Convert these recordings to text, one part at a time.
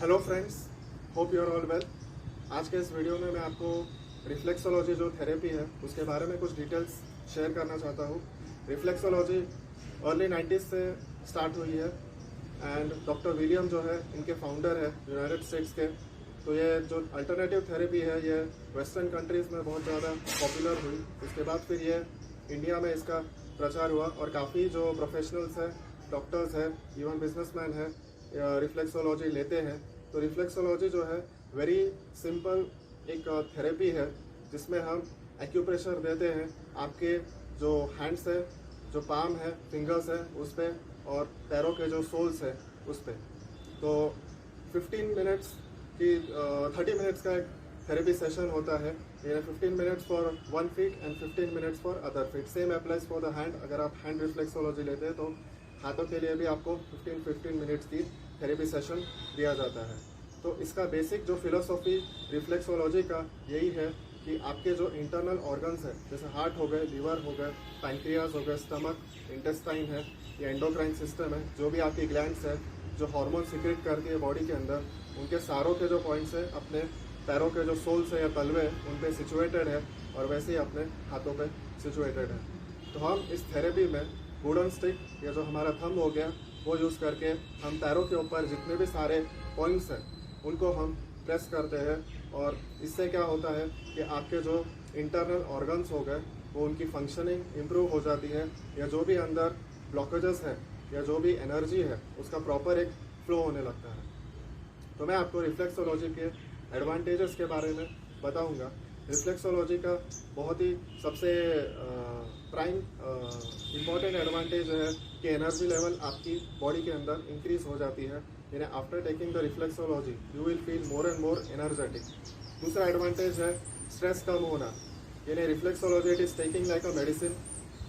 Hello friends, hope you are all well. आज के इस वीडियो में मैं आपको रिफ्लेक्सोलॉजी जो थेरेपी है उसके बारे में कुछ डिटेल्स शेयर करना चाहता हूँ। रिफ्लेक्सोलॉजी अर्ली 90s से स्टार्ट हुई है एंड डॉक्टर विलियम जो है इनके फाउंडर है यूनाइटेड स्टेट्स के। तो ये जो अल्टरनेटिव थेरेपी है ये वेस्टर्न कंट्रीज़ में बहुत ज़्यादा पॉपुलर हुई। उसके बाद फिर ये इंडिया में इसका प्रचार हुआ और काफ़ी जो प्रोफेशनल्स हैं, डॉक्टर्स हैं, इवन बिजनेसमैन हैं, रिफ्लेक्सोलॉजी लेते हैं। तो रिफ्लेक्सोलॉजी जो है वेरी सिंपल एक थेरेपी है जिसमें हम एक्यूप्रेशर देते हैं आपके जो हैंड्स है, जो पाम है, फिंगर्स है उस पर, और पैरों के जो सोल्स है उस पर। तो 15 मिनट्स की 30 मिनट्स का एक थेरेपी सेशन होता है। ये 15 minutes for one feet and 15 minutes for other feet. Same applies for the hand. अगर आप हैंड रिफ्लेक्सोलॉजी लेते हैं तो हाथों के लिए भी आपको 15 मिनट्स की थेरेपी सेशन दिया जाता है। तो इसका बेसिक जो फिलोसॉफी रिफ्लेक्सोलॉजी का यही है कि आपके जो इंटरनल ऑर्गन्स है, जैसे हार्ट हो गए, लीवर हो गए, पैंक्रियाज हो गए, स्टमक, इंटेस्टाइन है, ये एंडोक्राइन सिस्टम है, जो भी आपकी ग्लैंड्स है जो हार्मोन सीक्रेट करती है बॉडी के अंदर, उनके सारों के जो पॉइंट्स है अपने पैरों के जो सोल्स है या तलवे उन पे सिचुएटेड है, और वैसे ही अपने हाथों पे सिचुएटेड है। तो हम इस थेरेपी में वुडन स्टिक या जो हमारा थंब हो गया वो यूज़ करके हम पैरों के ऊपर जितने भी सारे पॉइंट्स हैं उनको हम प्रेस करते हैं, और इससे क्या होता है कि आपके जो इंटरनल ऑर्गन्स हो गए वो उनकी फंक्शनिंग इम्प्रूव हो जाती है, या जो भी अंदर ब्लॉकेजेस है या जो भी एनर्जी है उसका प्रॉपर एक फ्लो होने लगता है। तो मैं आपको रिफ्लेक्सोलॉजी के एडवांटेजेस के बारे में बताऊंगा। रिफ्लेक्सोलॉजी का बहुत ही सबसे प्राइम इम्पॉर्टेंट एडवांटेज है कि एनर्जी लेवल आपकी बॉडी के अंदर इंक्रीज हो जाती है। यानी after taking the reflexology you will feel more and more energetic. दूसरा एडवांटेज है स्ट्रेस कम होना। यानी reflexology it is taking like a medicine,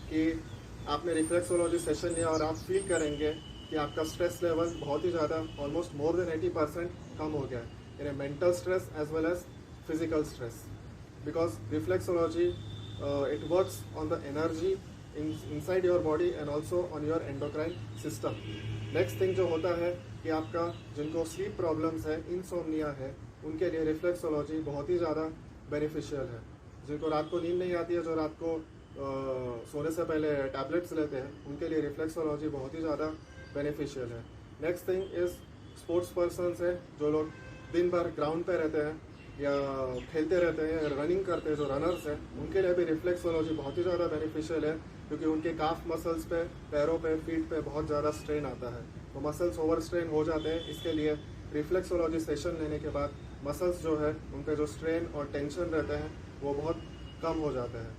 कि आपने रिफ्लेक्सोलॉजी सेशन लिया और आप फील करेंगे कि आपका स्ट्रेस लेवल बहुत ही ज़्यादा ऑलमोस्ट मोर देन 80% कम हो गया है। यानी mental stress as well as physical stress, because reflexology it works on the energy inside your body and also on your endocrine system. Next thing जो होता है कि आपका जिनको स्लीप प्रॉब्लम्स है, इंसोम्निया है, उनके लिए रिफ्लेक्सोलॉजी बहुत ही ज़्यादा बेनिफिशियल है। जिनको रात को नींद नहीं आती है, जो रात को सोने से पहले टैबलेट्स लेते हैं, उनके लिए रिफ्लेक्सोलॉजी बहुत ही ज़्यादा बेनिफिशियल है। Next thing is sports persons है, जो लोग दिन भर ग्राउंड पे रहते हैं या खेलते रहते हैं, रनिंग करते हैं, जो रनर्स हैं, उनके लिए भी रिफ्लेक्सोलॉजी बहुत ही ज़्यादा बेनिफिशियल है, क्योंकि उनके काफ मसल्स पे, पैरों पे, फीट पे बहुत ज़्यादा स्ट्रेन आता है। तो मसल्स ओवर स्ट्रेन हो जाते हैं। इसके लिए रिफ्लेक्सोलॉजी सेशन लेने के बाद मसल्स जो है उन पे जो स्ट्रेन और टेंशन रहते हैं वो बहुत कम हो जाते हैं।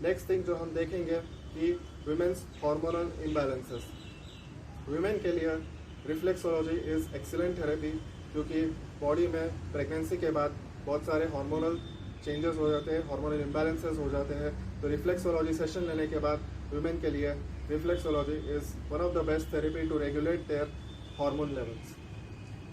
नेक्स्ट थिंग जो हम देखेंगे कि वुमेन्स हार्मोनल इम्बैलेंसेस। वुमेन के लिए रिफ्लेक्सोलॉजी इज़ एक्सीलेंट थेरेपी, क्योंकि बॉडी में प्रेगनेंसी के बाद बहुत सारे हार्मोनल चेंजेस हो जाते हैं, हार्मोनल इम्बैलेंसेस हो जाते हैं। तो रिफ्लेक्सोलॉजी सेशन लेने के बाद वुमेन के लिए reflexology is one of the best therapy to regulate their hormone levels.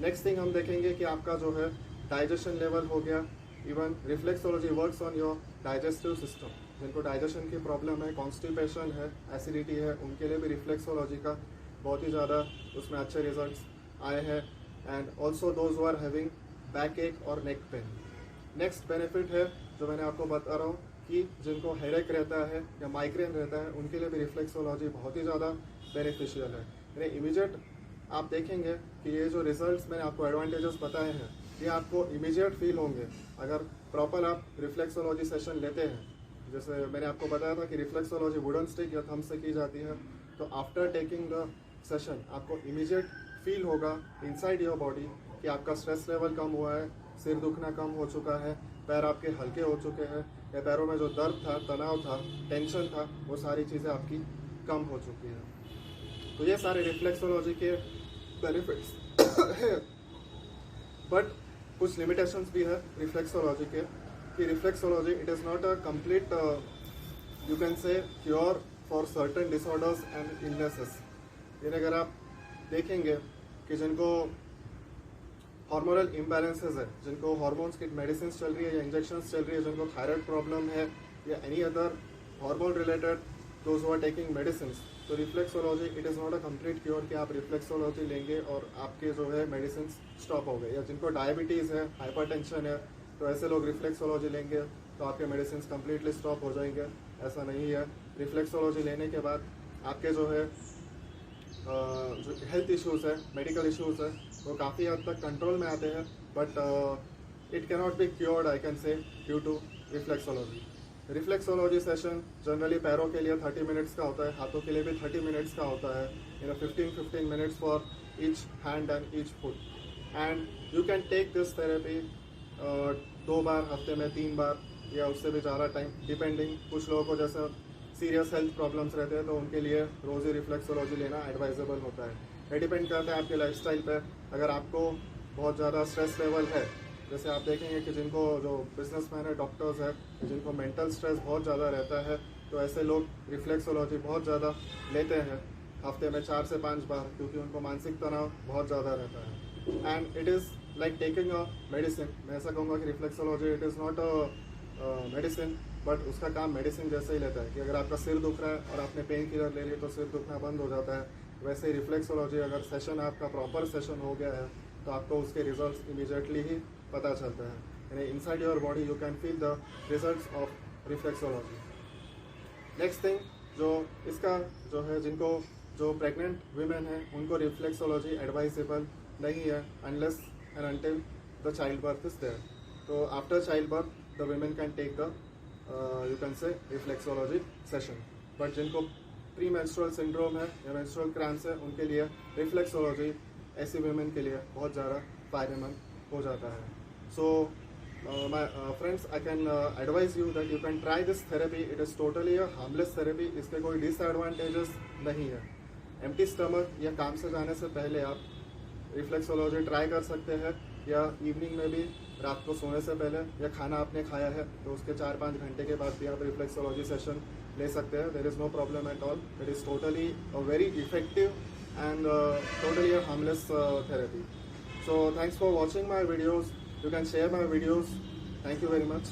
Next thing हम देखेंगे कि आपका जो है डाइजेशन लेवल हो गया। Even reflexology works on your digestive system. जिनको डाइजेशन की प्रॉब्लम है, कॉन्स्टिपेशन है, एसिडिटी है, उनके लिए भी रिफ्लेक्सोलॉजी का बहुत ही ज़्यादा उसमें अच्छे रिजल्ट्स आए हैं। And also those who are having back ache और नेक पेन। नेक्स्ट बेनिफिट है जो मैंने आपको बता रहा हूँ कि जिनको हेडेक रहता है या माइग्रेन रहता है, उनके लिए भी रिफ्लेक्सोलॉजी बहुत ही ज़्यादा बेनिफिशियल है। यानी इमीडिएट आप देखेंगे कि ये जो रिजल्ट्स मैंने आपको एडवांटेजेस बताए हैं ये आपको इमीडिएट फील होंगे अगर प्रॉपर आप रिफ्लेक्सोलॉजी सेशन लेते हैं। जैसे मैंने आपको बताया था कि रिफ्लेक्सोलॉजी वुडन स्टिक या थंब से की जाती है। तो आफ्टर टेकिंग द सेशन आपको इमीडिएट फील होगा इनसाइड योर बॉडी कि आपका स्ट्रेस लेवल कम हुआ है, सिर दुखना कम हो चुका है, पैर आपके हल्के हो चुके हैं, या पैरों में जो दर्द था, तनाव था, टेंशन था, वो सारी चीज़ें आपकी कम हो चुकी हैं। तो ये सारे रिफ्लेक्सोलॉजी के बेनिफिट्स हैं। बट कुछ लिमिटेशंस भी है रिफ्लेक्सोलॉजी के, कि reflexology it is not a complete you can से cure for certain disorders and illnesses. यानी अगर आप देखेंगे कि जिनको हार्मोनल इम्बैलेंसेस है, जिनको हार्मोन्स की मेडिसिन चल रही है या इंजेक्शंस चल रही है, जिनको थायराइड प्रॉब्लम है या any other hormone related those who are taking medicine, तो reflexology it is not a complete cure कि आप रिफ्लेक्सोलॉजी लेंगे और आपके जो है मेडिसिन स्टॉप हो गए, या जिनको डायबिटीज़ है, हाइपरटेंशन है, तो ऐसे लोग रिफ्लेक्सोलॉजी लेंगे तो आपके मेडिसिन कम्प्लीटली स्टॉप हो जाएंगे। ऐसा नहीं है। रिफ्लेक्सोलॉजी लेने के बाद आपके जो है जो हेल्थ इश्यूज़ है, मेडिकल इश्यूज़ है, वो काफ़ी हद तक कंट्रोल में आते हैं, but it cannot be cured I can say due to reflexology. Reflexology session generally पैरों के लिए 30 मिनट्स का होता है, हाथों के लिए भी 30 मिनट्स का होता है, 15 minutes for each hand and each foot, and you can take this therapy 2 बार हफ्ते में, 3 बार या उससे भी ज़्यादा टाइम डिपेंडिंग। कुछ लोगों को जैसे सीरियस हेल्थ प्रॉब्लम्स रहते हैं तो उनके लिए रोज़ ही रिफ्लेक्सोलॉजी लेना एडवाइजेबल होता है। ये डिपेंड करता है आपके लाइफस्टाइल पे। अगर आपको बहुत ज़्यादा स्ट्रेस लेवल है, जैसे आप देखेंगे कि जिनको जो बिजनेसमैन है, डॉक्टर्स है, जिनको मेंटल स्ट्रेस बहुत ज़्यादा रहता है, तो ऐसे लोग रिफ्लेक्सोलॉजी बहुत ज़्यादा लेते हैं, हफ्ते में 4 से 5 बार, क्योंकि उनको मानसिक तनाव बहुत ज़्यादा रहता है। And it is like taking a medicine. मैं ऐसा कहूँगा कि reflexology it is not a medicine, but उसका काम मेडिसिन जैसे ही लेता है कि अगर आपका सिर दुख रहा है और आपने पेन किलर ले लिया तो सिर दुखना बंद हो जाता है, वैसे ही रिफ्लेक्सोलॉजी अगर सेशन आपका प्रॉपर सेशन हो गया है तो आपको उसके रिजल्ट्स इमीडिएटली ही पता चलता है, यानी inside your body you can feel the results of reflexology. Next thing जो इसका जो है, जिनको जो प्रेग्नेंट वीमेन है उनको रिफ्लेक्सोलॉजी एडवाइजेबल नहीं है unless and until the child birth is there. तो after child birth the women can take the you can say reflexology session, but जिनको प्री मेंस्ट्रुअल सिंड्रोम है या मेंस्ट्रुअल क्रैम्प्स है उनके लिए रिफ्लेक्सोलॉजी ऐसी वीमेन के लिए बहुत ज़्यादा फायदेमंद हो जाता है। So my friends, I can advise you that you can try this therapy. It is totally a harmless therapy. इसके कोई डिसएडवांटेजेस नहीं है। एम्प्टी स्टमक या काम से जाने से पहले आप रिफ्लेक्सोलॉजी ट्राई कर सकते हैं, या इवनिंग में भी रात को सोने से पहले, या खाना आपने खाया है तो उसके 4-5 घंटे के बाद भी आप रिफ्लेक्सोलॉजी सेशन ले सकते हैं। There is no problem at all. It is totally a very effective and totally a harmless therapy. So thanks for watching my videos. You can share my videos. Thank you very much.